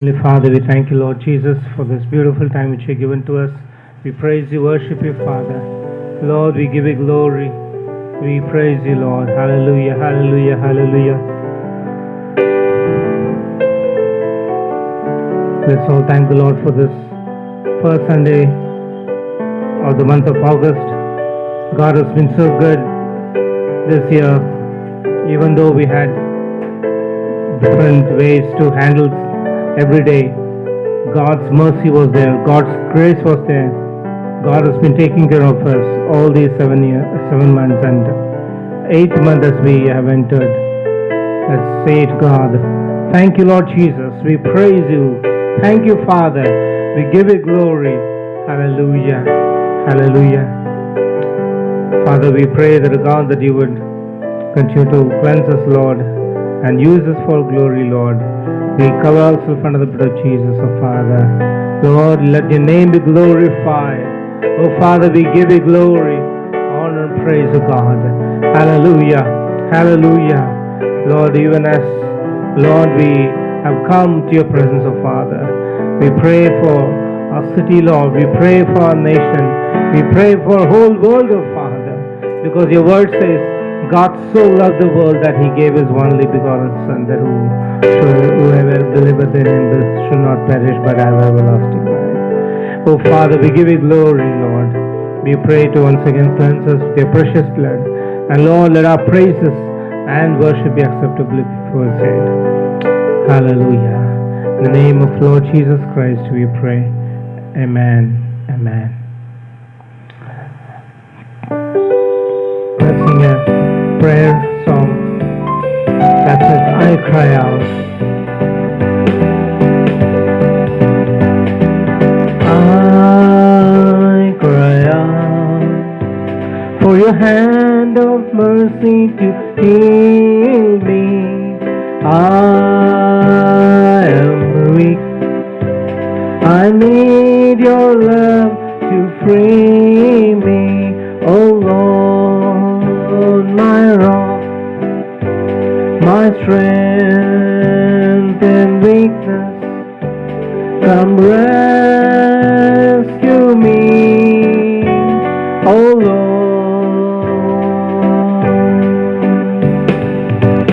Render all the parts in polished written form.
Heavenly Father, we thank you, Lord Jesus, for this beautiful time which you have given to us. We praise you, worship you, Father. Lord, we give you glory. We praise you, Lord. Hallelujah, hallelujah, hallelujah. Let's all thank the Lord for this first Sunday of the month of August. God has been so good this year, even though we had different ways to handle every day. God's mercy was there, God's grace was there. God has been taking care of us all these 7 months, and 8th month as we have entered. Let's say it, God. Thank you, Lord Jesus. We praise you. Thank you, Father. We give you glory. Hallelujah. Hallelujah. Father, we pray that God, that you would continue to cleanse us, Lord, and use us for glory, Lord. We cover ourselves under the blood of Jesus, oh Father. Lord, let your name be glorified. Oh Father, we give you glory, honor, and praise, oh God. Hallelujah. Hallelujah. Lord, even as, Lord, we have come to your presence, oh Father. We pray for our city, Lord. We pray for our nation. We pray for the whole world, oh Father. Because your word says, God so loved the world that he gave his only begotten Son, that whoever believeth in him should not perish but have everlasting life. Oh Father, we give you glory, Lord. We pray to once again cleanse us with your precious blood. And Lord, let our praises and worship be acceptable before you. Hallelujah. In the name of Lord Jesus Christ we pray. Amen. Amen. Let's sing a prayer song that says, I cry out. I cry out for your hand of mercy to heal me. I am weak. I need your love to free me. Oh Lord, my rock, my strength and weakness, come rescue me, oh Lord.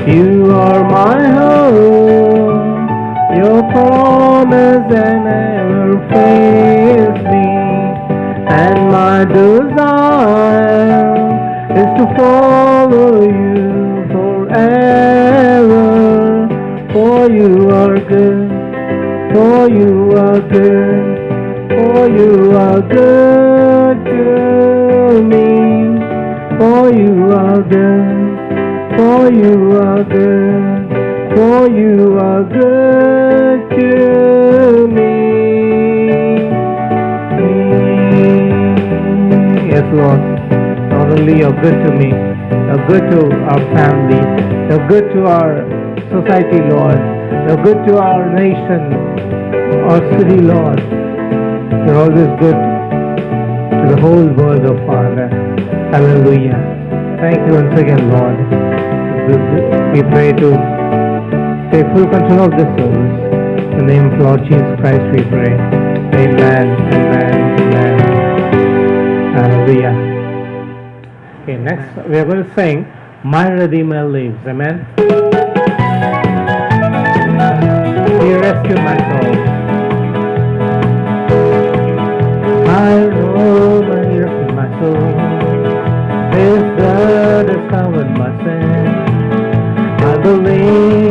You are my hope, your promise and never fails me, and my desire is to follow you forever, for you are good, for you are good, for you are good to me, for you are good, for you are good, for you are good to me. Yes, Lord. Not only you're good to me, you're good to our family, you're good to our society, Lord, you're good to our nation, our city, Lord. You're always good to the whole world, oh Father. Hallelujah. Thank you once again, Lord. We pray to take full control of this service. In the name of Lord Jesus Christ we pray. Amen, amen, amen. Hallelujah. Okay, next we are going to sing My Redeemer Lives. Amen. He rescued my soul. I know He rescued my soul. His blood has covered my sin. I believe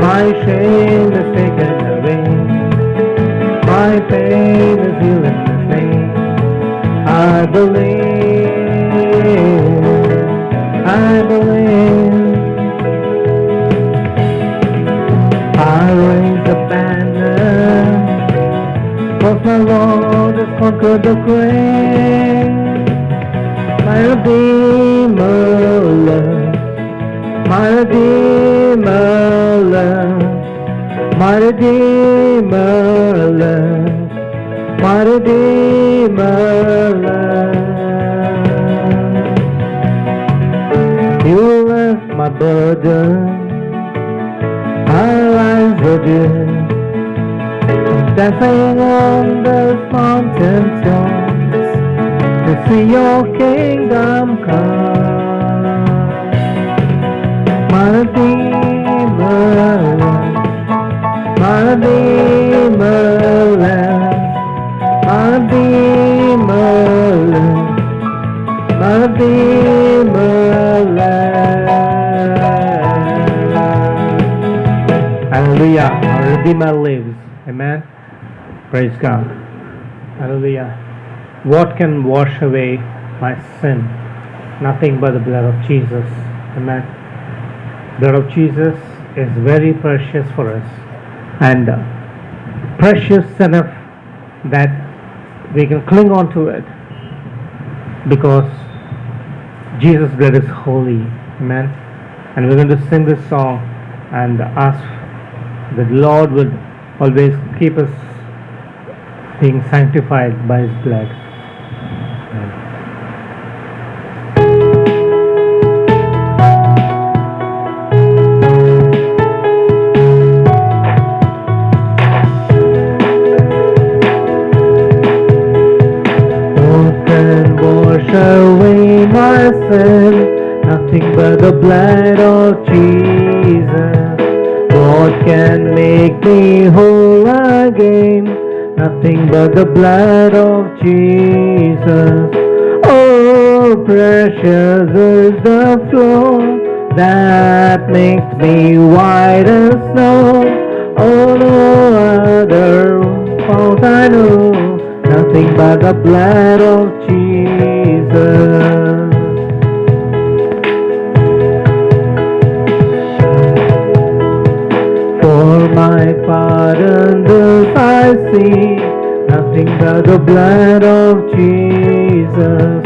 my shame is taken away, my pain is healed in His name. I believe, I raise the banner, 'cause my Lord has conquered the grave. My Redeemer lives, my Redeemer My Redeemer lives, my Redeemer lives. You left my burden, my life burden, dancing on the mountain tops to see your kingdom come. My Redeemer lives, my Redeemer lives, my Redeemer lives, my Redeemer lives. Hallelujah, our Redeemer lives. Amen. Praise God. Hallelujah. What can wash away my sin? Nothing but the blood of Jesus. Amen. Blood of Jesus is very precious for us, and precious enough that we can cling on to it, because Jesus' blood is holy. Amen. And we're going to sing this song and ask that the Lord would always keep us being sanctified by His blood. Amen. Away my sin, nothing but the blood of Jesus. What can make me whole again? Nothing but the blood of Jesus. Oh, precious is the flow that makes me white as snow. Oh, no other fount I know, nothing but the blood of Jesus. For my pardon this I see, nothing but the blood of Jesus.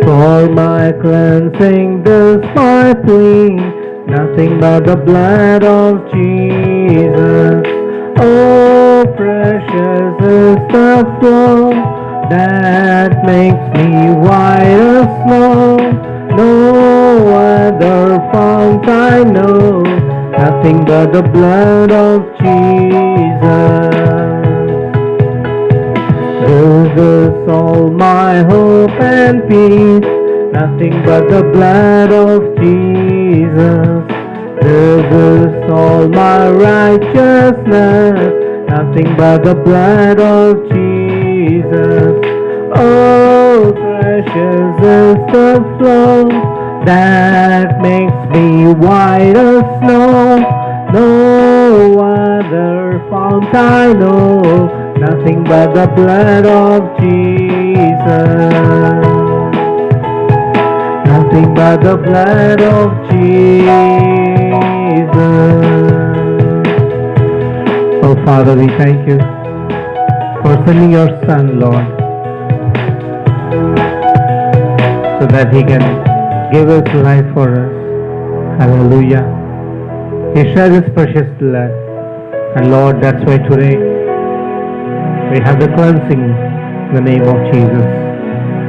For my cleansing this my plea, nothing but the blood of Jesus. Oh, precious is the flow that makes me white as snow. No other fount I know, nothing but the blood of Jesus. This is all my hope and peace, nothing but the blood of Jesus. This is all my righteousness, nothing but the blood of Jesus. Oh, precious is the flow that makes me white as snow. No other fount I know, nothing but the blood of Jesus. Nothing but the blood of Jesus. Oh, Father, we thank you for sending your Son, Lord, so that He can give His life for us. Hallelujah. He shed His precious blood. And Lord, that's why today we have the cleansing in the name of Jesus.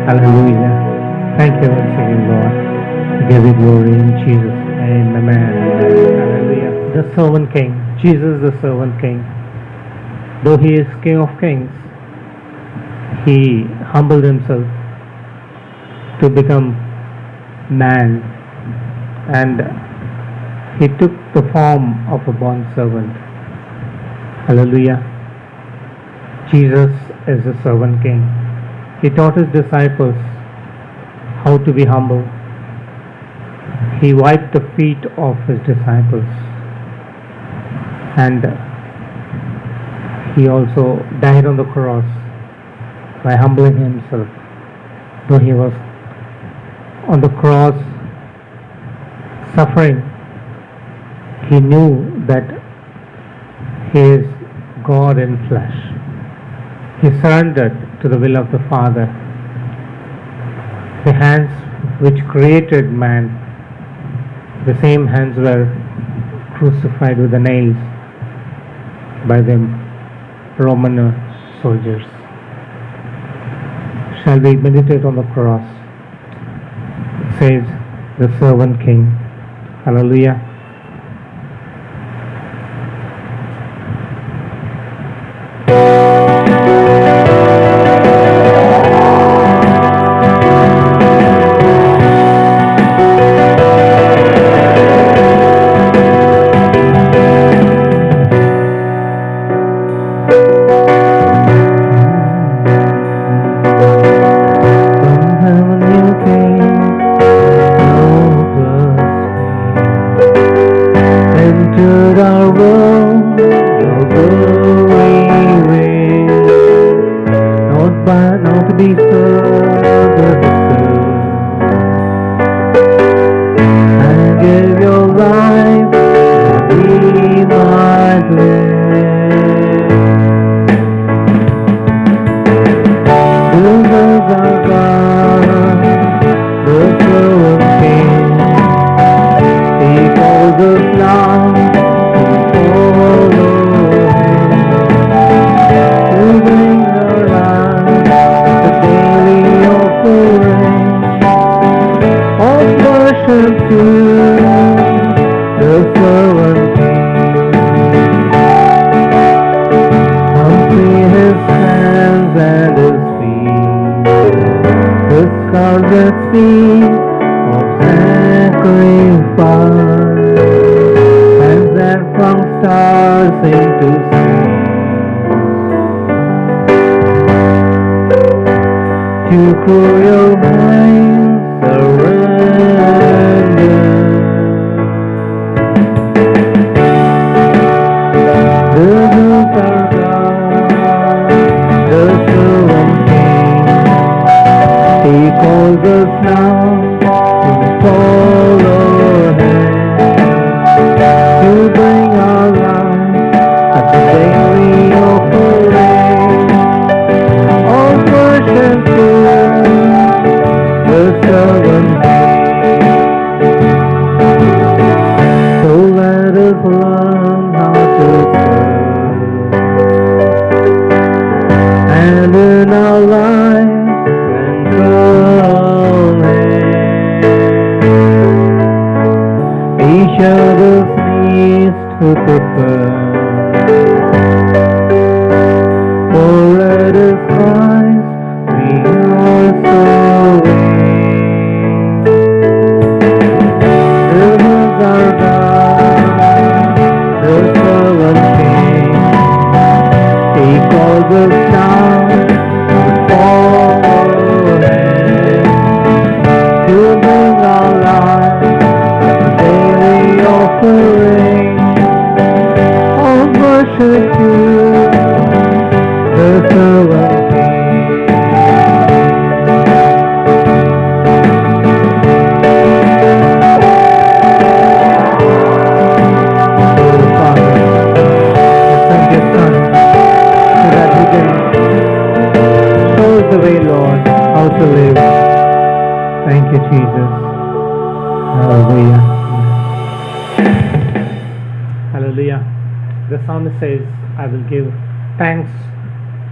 Hallelujah. Thank you once again, Lord. We give you glory in Jesus' name. Amen. Hallelujah. The servant king. Jesus the servant king. Though He is King of kings, He humbled Himself to become man, and He took the form of a bond servant. Hallelujah. Jesus is the servant king. He taught His disciples how to be humble. He wiped the feet of His disciples, and He also died on the cross by humbling Himself. Though He was on the cross suffering, He knew that He is God in flesh. He surrendered to the will of the Father. The hands which created man, the same hands were crucified with the nails. by the Roman soldiers. Shall we meditate on the cross? It says, the servant king. Hallelujah.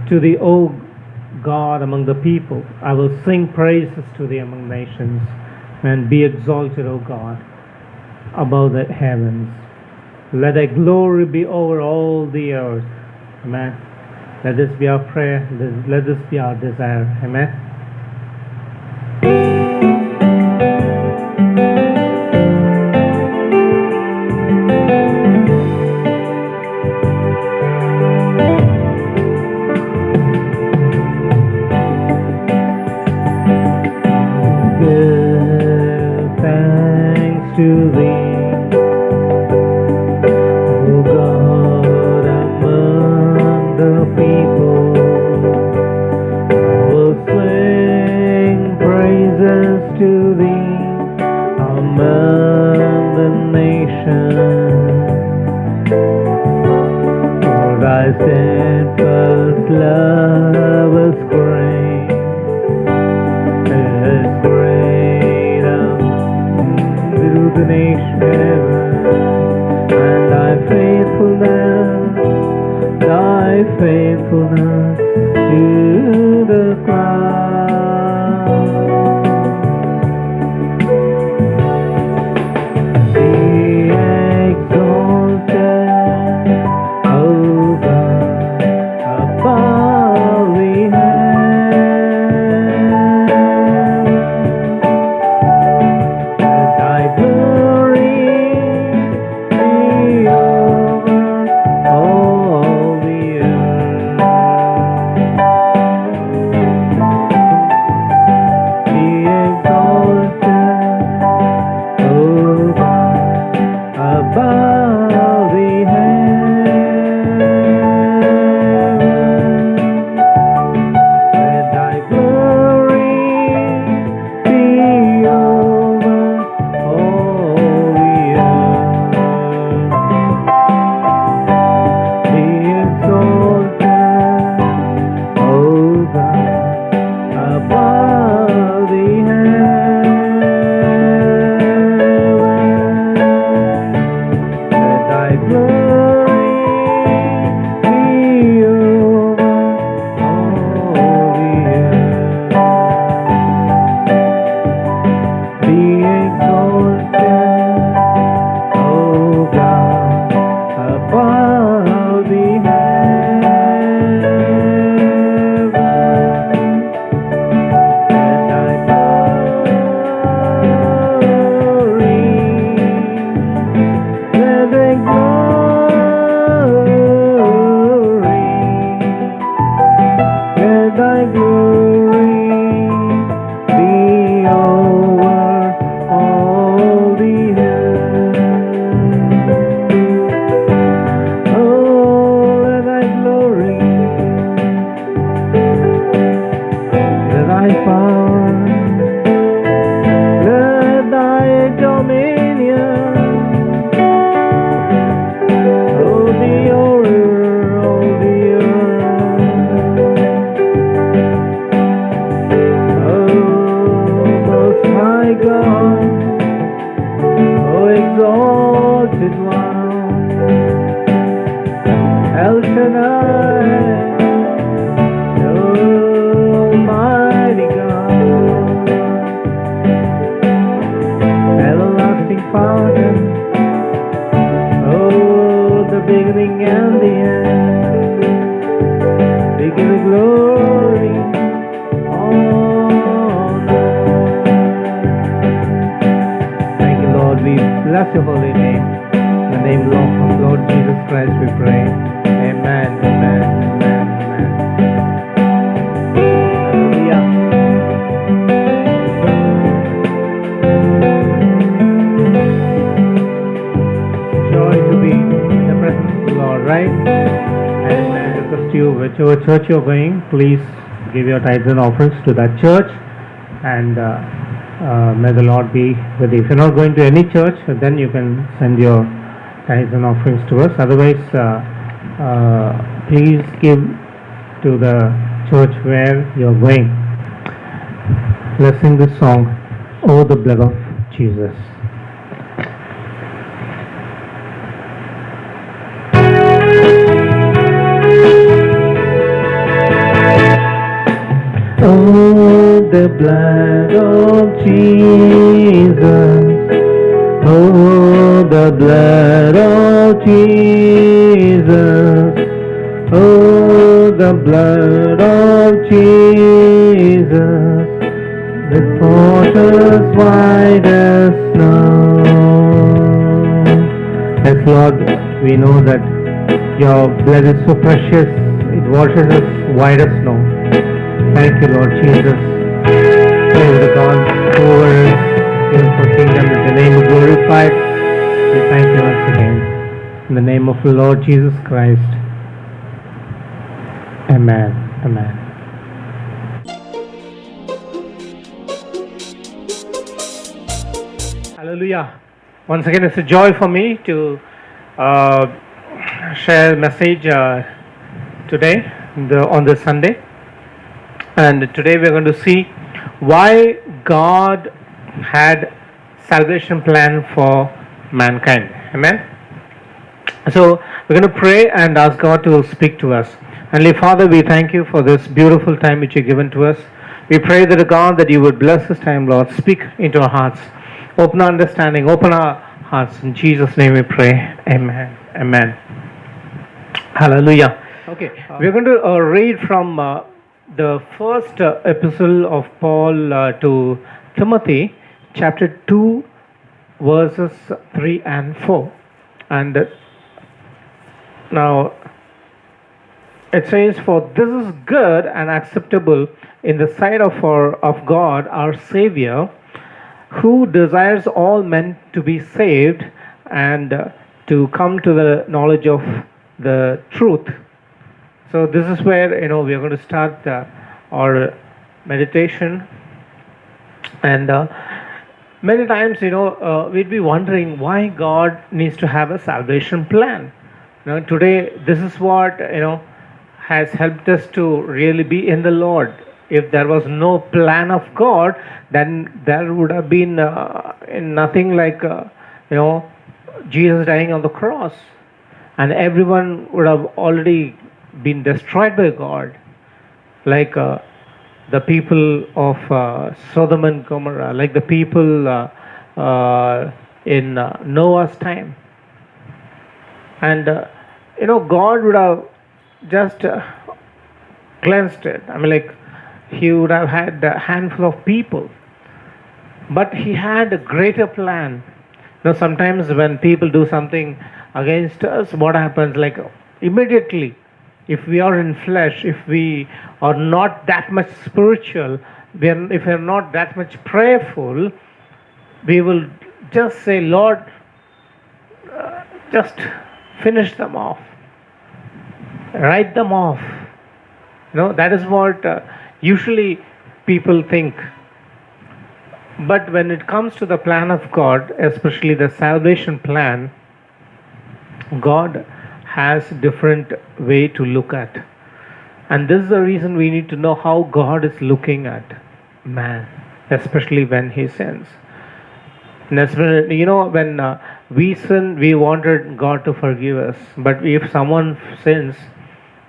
To thee, O God, among the people, I will sing praises to thee among nations, and be exalted, O God, above the heavens. Let thy glory be over all the earth. Amen. Let this be our prayer. Let this be our desire. Amen. To thee, O God, among the people, I will sing praises to thee among the nations. For thy steadfast love is great, is great unto the nation, and thy faithfulness thy faithfulness to the cloud. Be exalted, O God, above the heavens. Let thy glory be over all the earth. Be exalted, O God, above the heavens. Let thy glory be over all the earth. Be exalted, O God, above the heavens. Let thy glory be over all the earth. Be exalted, O God, above the heavens. Let thy glory, let thy glory, let thy glory be over all the earth. Oh, let thy glory, let thy power, let thy dominion, oh, be over all the earth. Oh, most high God, oh, exalted one, El Shaddai, Almighty God, everlasting Father, oh, the beginning and the end. We give you glory, honor. Thank you, Lord. We bless your holy name. In the name of Lord Jesus Christ, we pray. Amen, amen, amen, amen. Hallelujah. Joy to be in the presence of the Lord, right? And I request you, whichever church you're going, please give your tithes and offerings to that church, and may the Lord be with you. If you're not going to any church, then you can send your tithes and offerings to us. Otherwise, please give to the church where you're going. Let's sing this song, Oh, the Blood of Jesus. Oh, the blood of Jesus. Oh, the blood of Jesus. Oh, the blood of Jesus. The waters white as snow. Yes, Lord, we know that your blood is so precious. It washes us white as snow. Thank you, Lord Jesus. Praise the God over us, for kingdom, that the name is glorified. We thank you once again. In the name of the Lord Jesus Christ. Amen. Amen. Hallelujah. Once again, it's a joy for me to share a message today on this Sunday. And today we're going to see why God had salvation plan for mankind. Amen. So we're going to pray and ask God to speak to us. Heavenly Father, we thank you for this beautiful time which you've given to us. We pray that, God, that you would bless this time, Lord. Speak into our hearts. Open our understanding. Open our hearts. In Jesus' name we pray. Amen. Amen. Hallelujah. Okay, we're going to read from the first epistle of Paul to Timothy, chapter 2, verses 3 and 4. And now it says, "For this is good and acceptable in the sight of God our Savior, who desires all men to be saved and to come to the knowledge of the truth." So this is where we are going to start our meditation, and many times we'd be wondering why God needs to have a salvation plan. Today this is what has helped us to really be in the Lord. If there was no plan of God, then there would have been nothing like Jesus dying on the cross, and everyone would have already been destroyed by God, like the people of Sodom and Gomorrah, like the people in Noah's time. And God would have just cleansed it. I mean, like, he would have had a handful of people, but he had a greater plan. Sometimes when people do something against us, what happens? Like, immediately, if we are in flesh, if we are not that much spiritual, if we are not that much prayerful, we will just say, "Lord, just finish them off, write them off." That is what usually people think. But when it comes to the plan of God, especially the salvation plan, God has different way to look at. And this is the reason we need to know how God is looking at man, especially when he sins. When we sin, we wanted God to forgive us. But if someone sins,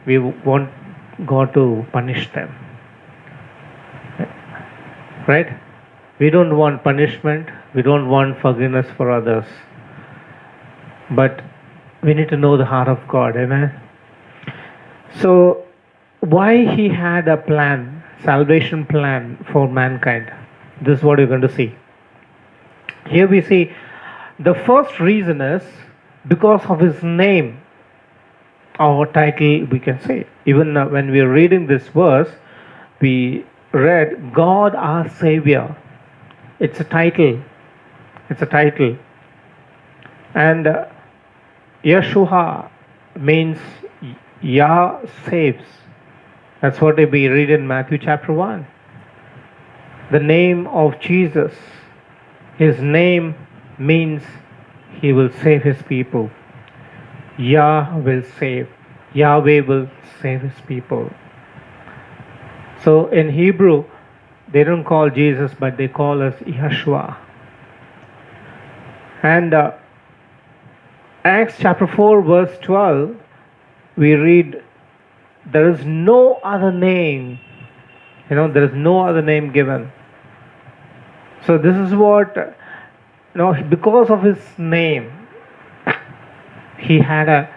we want God to punish them. Right? We don't want punishment. We don't want forgiveness for others. But we need to know the heart of God. Amen? So, why he had a plan, salvation plan for mankind? This is what you're going to see. Here we see the first reason is because of his name, or title, we can say. Even when we are reading this verse, we read God our Savior. It's a title. It's a title. And Yeshua means Yah saves. That's what we read in Matthew chapter 1. The name of Jesus, his name means he will save his people. Yah will save. Yahweh will save his people. So in Hebrew, they don't call Jesus, but they call us Yeshua. And Acts chapter 4 verse 12, we read, there is no other name, there is no other name given. So this is what, because of his name, he had a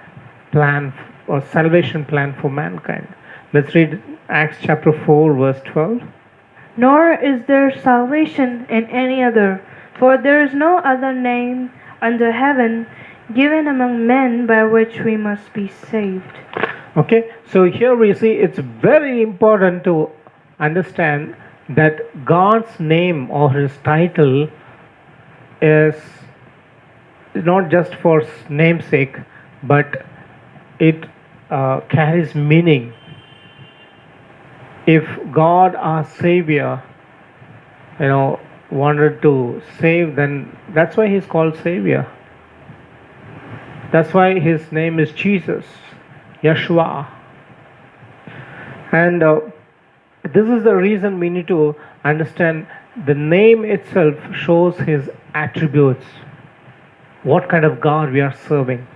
plan, or salvation plan for mankind. Let's read Acts chapter 4 verse 12. Nor is there salvation in any other, for there is no other name under heaven given among men by which we must be saved. Okay, so here we see it's very important to understand that God's name or his title is not just for namesake, but it carries meaning. If God our Savior wanted to save, then that's why he's called Savior. That's why his name is Jesus, Yeshua. And this is the reason we need to understand the name itself shows his attributes, what kind of God we are serving.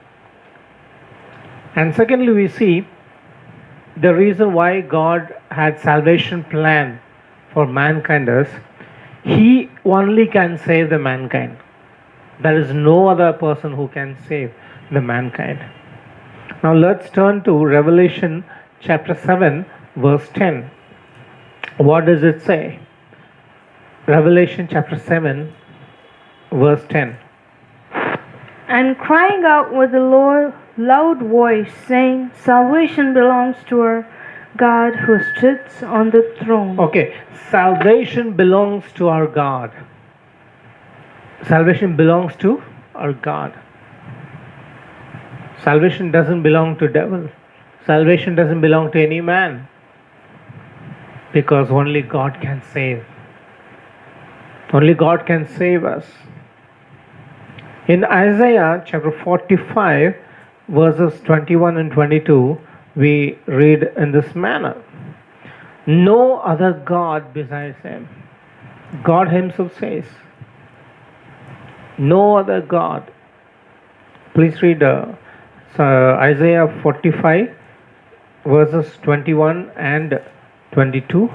And secondly, we see the reason why God had salvation plan for mankind is He only can save the mankind. There is no other person who can save the mankind. Now let's turn to Revelation chapter 7 verse 10. What does it say? Revelation chapter 7 verse 10. And crying out with a loud voice, saying, Salvation belongs to our God who sits on the throne. Okay, salvation belongs to our God. Salvation belongs to our God. Salvation doesn't belong to devil. Salvation doesn't belong to any man. Because only God can save. Only God can save us. In Isaiah chapter 45 verses 21 and 22, we read in this manner. No other God besides Him. God Himself says. No other God. Please read Isaiah 45 verses 21 and 22.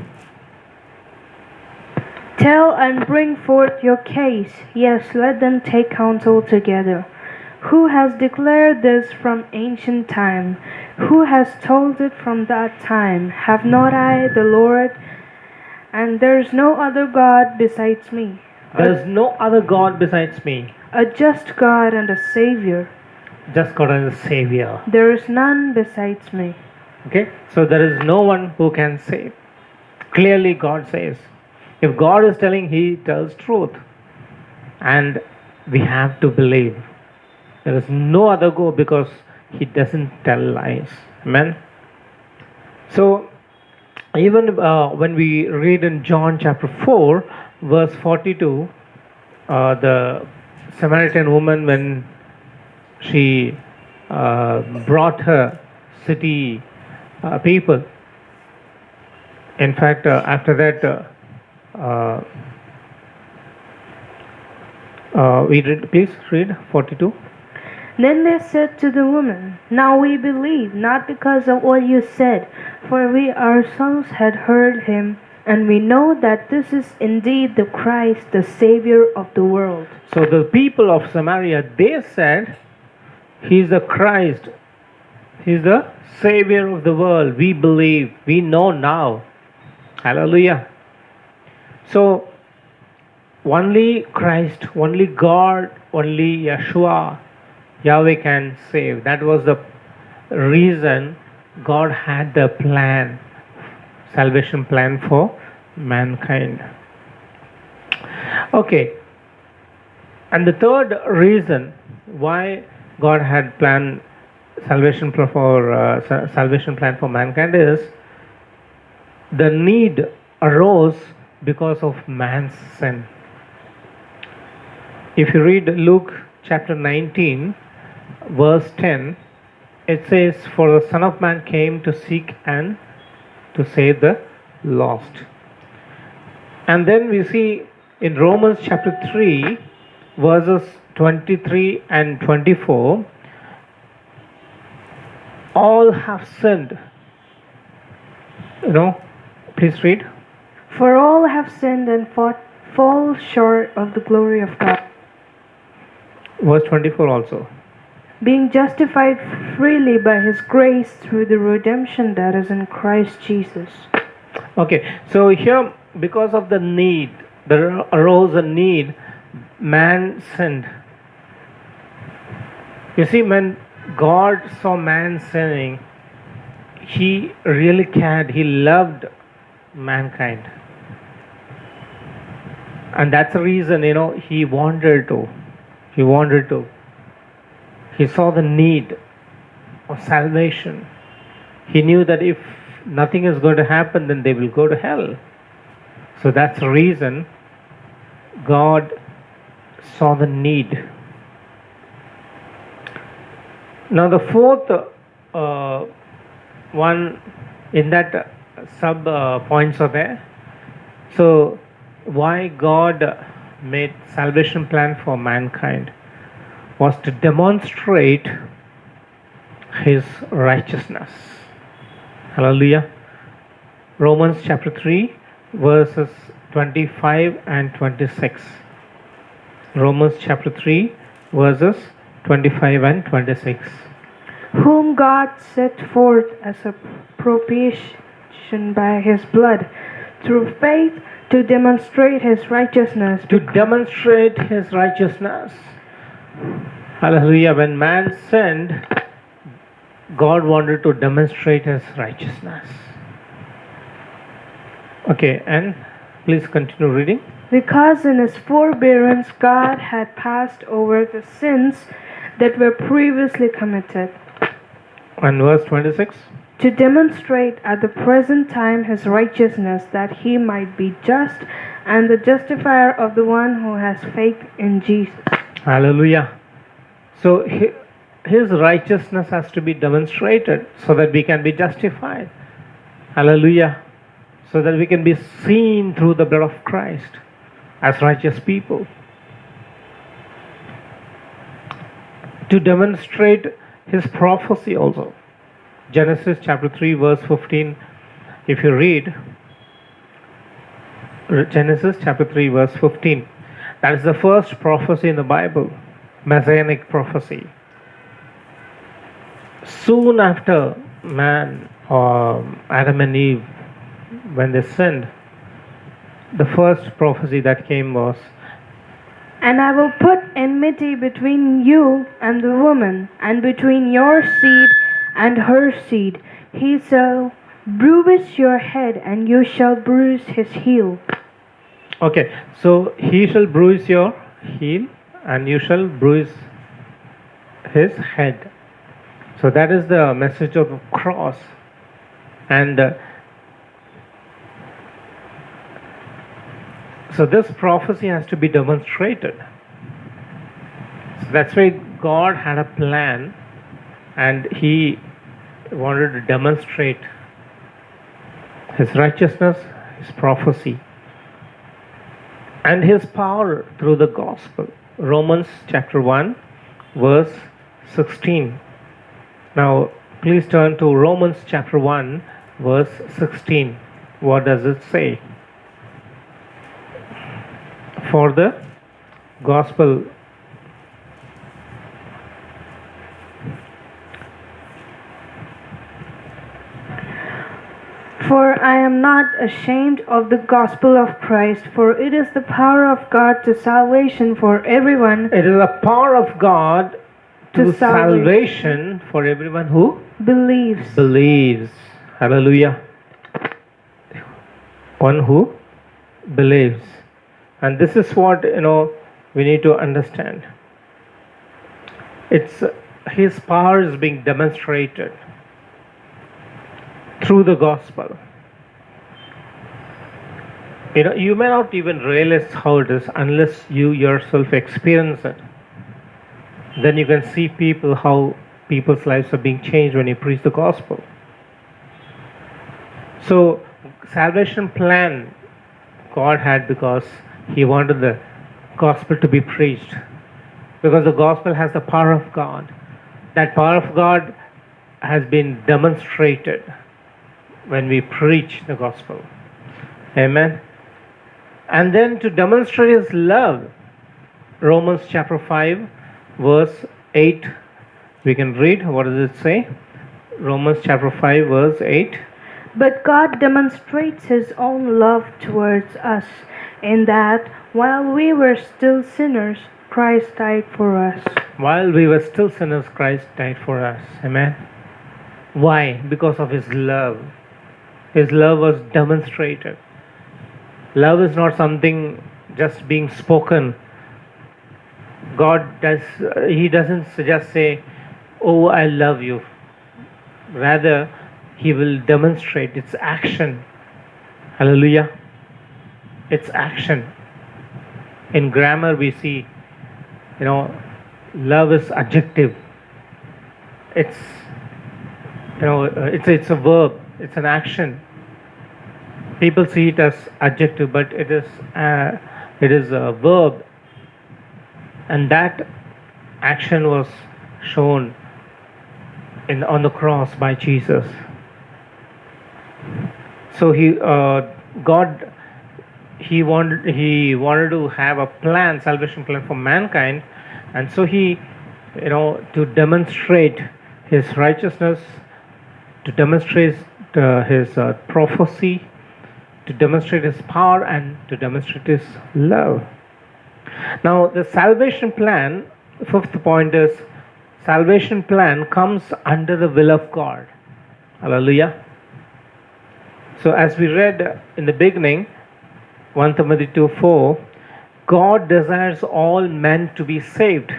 Tell and bring forth your case. Yes, let them take counsel together. Who has declared this from ancient time? Who has told it from that time? Have not I, the Lord? And there is no other God besides me. There is no other God besides me. A just God and a Savior. Just God as a Savior. There is none besides me. Okay, so there is no one who can save. Clearly God says. If God is telling, He tells truth. And we have to believe. There is no other God because He doesn't tell lies. Amen. So even when we read in John chapter 4 verse 42, the Samaritan woman, when she brought her city people, in fact after that please read 42. Then they said to the woman, Now we believe, not because of what you said, for we ourselves had heard him, and we know that this is indeed the Christ, the Savior of the world. So the people of Samaria, they said, He's the Christ, He's the Savior of the world. We believe, we know now. Hallelujah. So only Christ, only God, only Yeshua, Yahweh can save. That was the reason God had the plan, salvation plan for mankind. Okay. And the third reason why God had planned salvation plan for mankind is the need arose because of man's sin. If you read Luke chapter 19 verse 10, it says, For the Son of Man came to seek and to save the lost. And then we see in Romans chapter 3 verses 23 and 24, all have sinned. Please read. For all have sinned and fall short of the glory of God. Verse 24 also. Being justified freely by His grace through the redemption that is in Christ Jesus. Okay, so here, because of the need, there arose a need, man sinned. You see, when God saw man sinning, He really cared, He loved mankind. And that's the reason, He wanted to. He saw the need of salvation. He knew that if nothing is going to happen, then they will go to hell. So that's the reason God saw the need. Now the fourth one in that sub points are there. So why God made salvation plan for mankind was to demonstrate His righteousness. Hallelujah. Romans chapter 3, verses 25 and 26. Romans chapter 3, verses 25 and 26. Whom God set forth as a propitiation by his blood, through faith to demonstrate his righteousness. To demonstrate his righteousness. Hallelujah. When man sinned, God wanted to demonstrate his righteousness. Okay, and please continue reading. Because in his forbearance God had passed over the sins that were previously committed, And verse 26. to demonstrate at the present time his righteousness, that he might be just and the justifier of the one who has faith in Jesus. Hallelujah. So his righteousness has to be demonstrated so that we can be justified. Hallelujah. So that we can be seen through the blood of Christ as righteous people. To demonstrate his prophecy also. Genesis chapter 3 verse 15. If you read Genesis chapter 3 verse 15. That is the first prophecy in the Bible. Messianic prophecy. Soon after man, or Adam and Eve, when they sinned, the first prophecy that came was, And I will put enmity between you and the woman, and between your seed and her seed. He shall bruise your head, and you shall bruise his heel. okay, so he shall bruise your heel and you shall bruise his head. So that is the message of the cross. And so this prophecy has to be demonstrated. So that's why God had a plan and he wanted to demonstrate his righteousness, his prophecy, and his power through the gospel. Romans chapter 1 verse 16. Now please turn to Romans chapter 1 verse 16. What does it say? For the gospel For I am not ashamed of the gospel of Christ, for it is the power of God to salvation for everyone. It is the power of God to To salvation for everyone who Believes. believes. Hallelujah. One who believes. And this is what we need to understand. It's his power is being demonstrated through the gospel. You may not even realize how it is unless you yourself experience it. Then you can see how people's lives are being changed when you preach the gospel. So salvation plan God had because he wanted the gospel to be preached. Because the gospel has the power of God. That power of God has been demonstrated when we preach the gospel. Amen. And then to demonstrate his love, Romans chapter 5 verse 8, we can read. What does it say? Romans chapter 5 verse 8. But God demonstrates his own love towards us, in that while we were still sinners, Christ died for us. While we were still sinners, Christ died for us. Amen. Why? Because of his love. His love was demonstrated. Love is not something just being spoken. He doesn't just say, oh, I love you. Rather, he will demonstrate its action. Hallelujah. It's action. In grammar we see, love is adjective. It's a verb. It's an action. People see it as adjective, but it is a verb, and that action was shown on the cross by Jesus. So God, he wanted to have a plan, salvation plan for mankind, and so he, to demonstrate his righteousness, to demonstrate his prophecy, to demonstrate his power, and to demonstrate his love. Now, the salvation plan, fifth point is salvation plan comes under the will of God. Hallelujah. So, as we read in the beginning, 1 Timothy 2:4, God desires all men to be saved.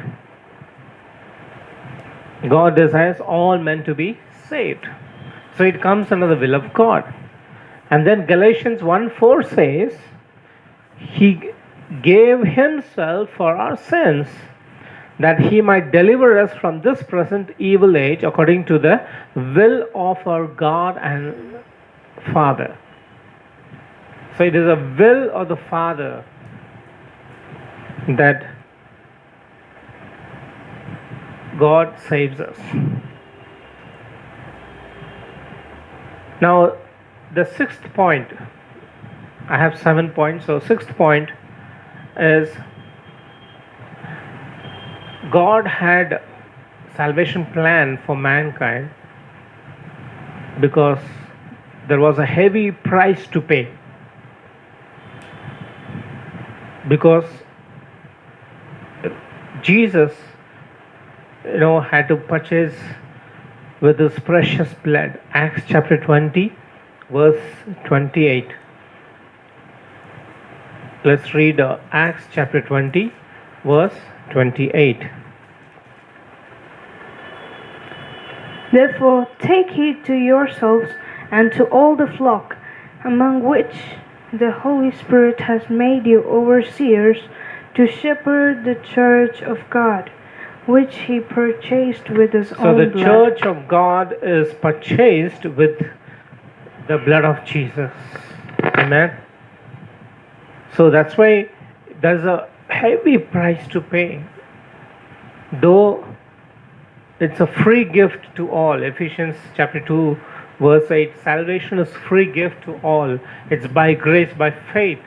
God desires all men to be saved. So, it comes under the will of God. And then Galatians 1:4 says, He gave Himself for our sins, that He might deliver us from this present evil age according to the will of our God and Father. So it is a will of the Father that God saves us. Now, the sixth point, I have 7 points. So, sixth point is God had salvation plan for mankind because there was a heavy price to pay. Because Jesus, had to purchase with his precious blood. Acts chapter 20, verse 28. Let's read Acts chapter 20, verse 28. Therefore, take heed to yourselves and to all the flock, among which the Holy Spirit has made you overseers, to shepherd the church of God, which He purchased with His So own the blood. church of God is purchased with the blood of Jesus. Amen. So that's why there's a heavy price to pay. Though it's a free gift to all. Ephesians chapter 2 verse 8, salvation is free gift to all. It's by grace, by faith.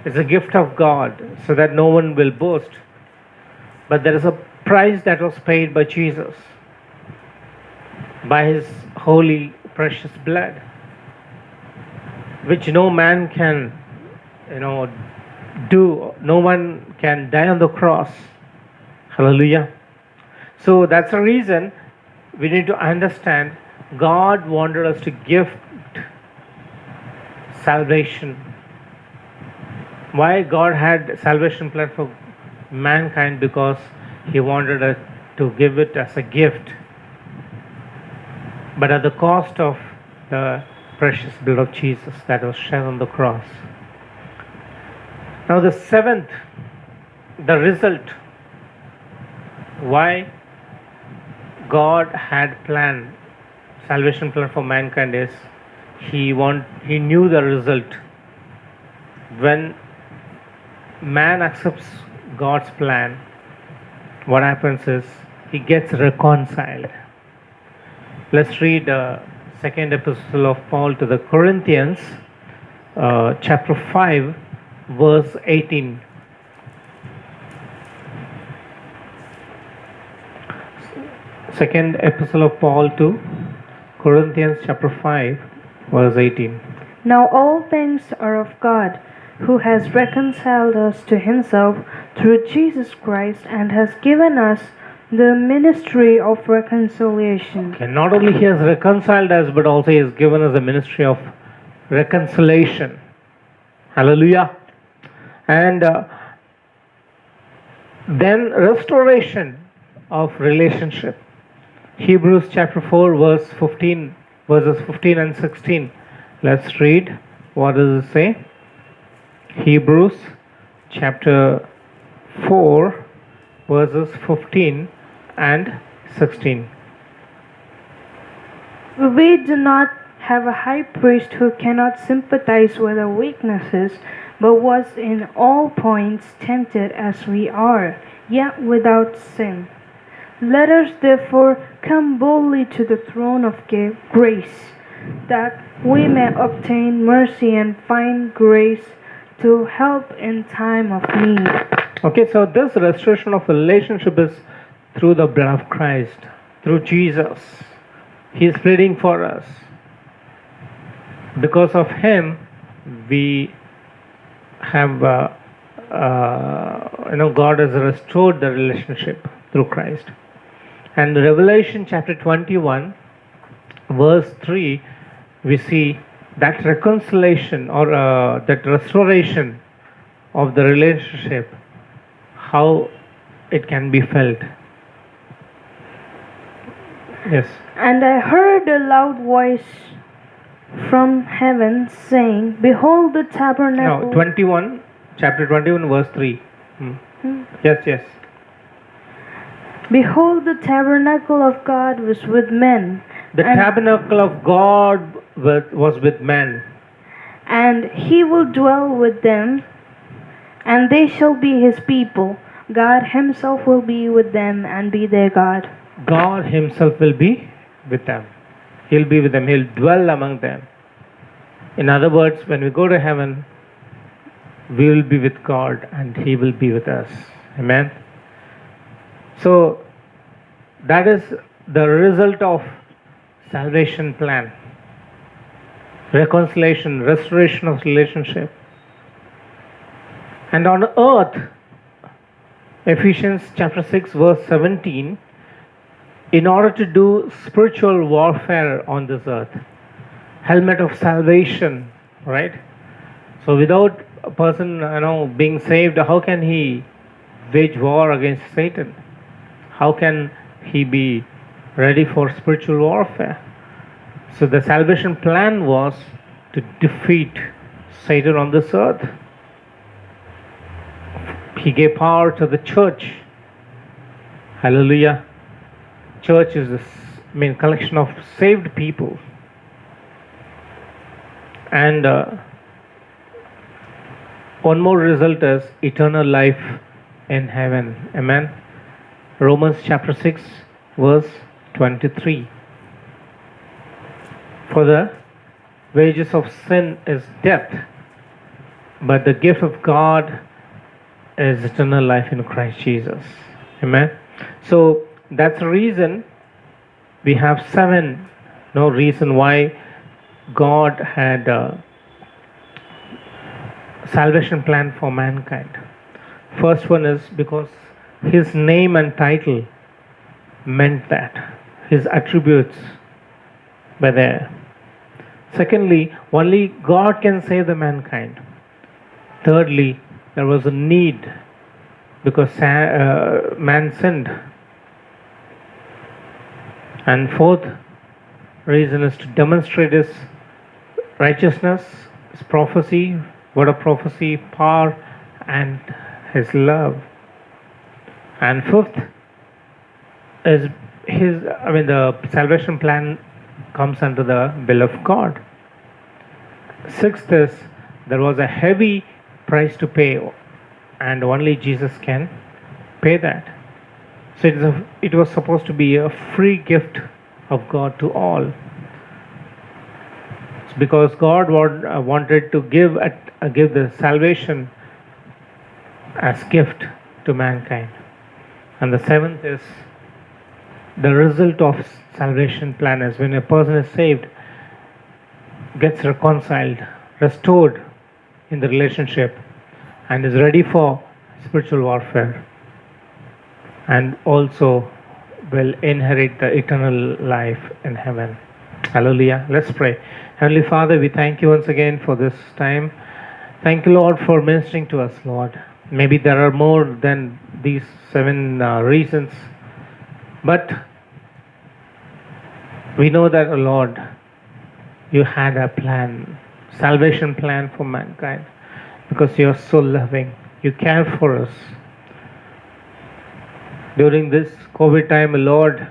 It's a gift of God, so that no one will boast. But there is a price that was paid by Jesus, by His holy, precious blood, which no man can, do. No one can die on the cross. Hallelujah. So that's the reason we need to understand God wanted us to gift salvation. Why God had salvation plan for mankind? Because He wanted us to give it as a gift, but at the cost of the precious blood of Jesus that was shed on the cross. Now the seventh, the result, why God had planned salvation plan for mankind is He knew the result. When man accepts God's plan, what happens is he gets reconciled. Let's read the second epistle of Paul to the Corinthians, chapter 5, verse 18. Second epistle of Paul to Corinthians chapter 5, verse 18. Now all things are of God, who has reconciled us to Himself through Jesus Christ, and has given us the ministry of reconciliation. Okay, not only He has reconciled us, but also He has given us the ministry of reconciliation. Hallelujah. And then restoration of relationship. Hebrews chapter 4 verses 15 and 16. Let's read. What does it say? Hebrews chapter 4 verses 15 and 16. We do not have a high priest who cannot sympathize with our weaknesses, but was in all points tempted as we are, yet without sin. Let us therefore come boldly to the throne of grace, that we may obtain mercy and find grace to help in time of need. Okay, so this restoration of relationship is through the blood of Christ, through Jesus. He is pleading for us. Because of Him, we have, God has restored the relationship through Christ. And Revelation chapter 21, verse 3, we see that reconciliation or that restoration of the relationship, how it can be felt. Yes. And I heard a loud voice from heaven saying, Behold the tabernacle. No, chapter 21, verse 3. Yes. Behold, the tabernacle of God was with men. The tabernacle of God was with men. And He will dwell with them, and they shall be His people. God Himself will be with them and be their God. God Himself will be with them. He'll be with them. He'll dwell among them. In other words, when we go to heaven, we will be with God and He will be with us. Amen. So, that is the result of salvation plan. Reconciliation, restoration of relationship. And on earth, Ephesians chapter 6 verse 17, in order to do spiritual warfare on this earth, helmet of salvation, right? So without a person being saved, how can he wage war against Satan? How can he be ready for spiritual warfare? So the salvation plan was to defeat Satan on this earth. He gave power to the church. Hallelujah. Church is the collection of saved people. And one more result is eternal life in heaven. Amen. Romans chapter 6 verse 23. For the wages of sin is death, but the gift of God is eternal life in Christ Jesus. Amen. So that's the reason we have 7 reason why God had a salvation plan for mankind. First one is because His name and title meant that. His attributes were there. Secondly, only God can save the mankind. Thirdly, there was a need because man sinned. And fourth reason is to demonstrate His righteousness, His prophecy, word of prophecy, power, and His love. And fifth is the salvation plan comes under the will of God. Sixth is there was a heavy price to pay, and only Jesus can pay that. So it was supposed to be a free gift of God to all. It's because God wanted to give the salvation as gift to mankind. And the seventh is the result of salvation plan is when a person is saved, gets reconciled, restored in the relationship, and is ready for spiritual warfare, and also will inherit the eternal life in heaven. Hallelujah. Let's pray. Heavenly Father, we thank you once again for this time. Thank you, Lord, for ministering to us, Lord. Maybe there are more than these 7 reasons, but we know that, Lord, you had a plan, salvation plan for mankind, because you are so loving. You care for us. During this COVID time, Lord,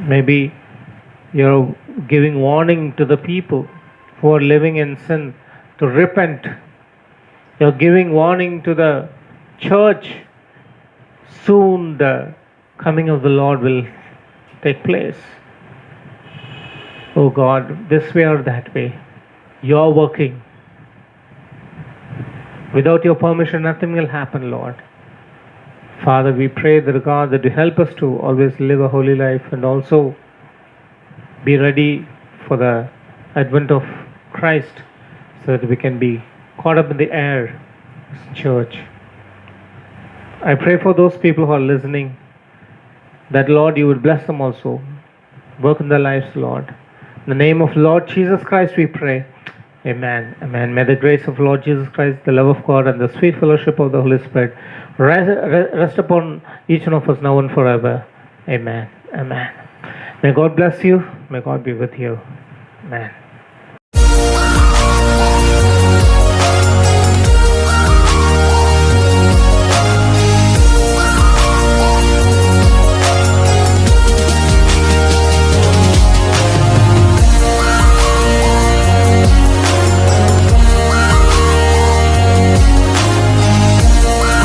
maybe you're giving warning to the people who are living in sin to repent. You're giving warning to the church. Soon the coming of the Lord will take place. Oh God, this way or that way, you're working. Without your permission, nothing will happen, Lord. Father, we pray that God that you help us to always live a holy life and also be ready for the advent of Christ so that we can be caught up in the air as church. I pray for those people who are listening that, Lord, you would bless them also. Work in their lives, Lord. In the name of Lord Jesus Christ we pray. Amen. Amen. May the grace of Lord Jesus Christ, the love of God, and the sweet fellowship of the Holy Spirit rest upon each one of us now and forever. Amen. Amen. May God bless you. May God be with you. Amen.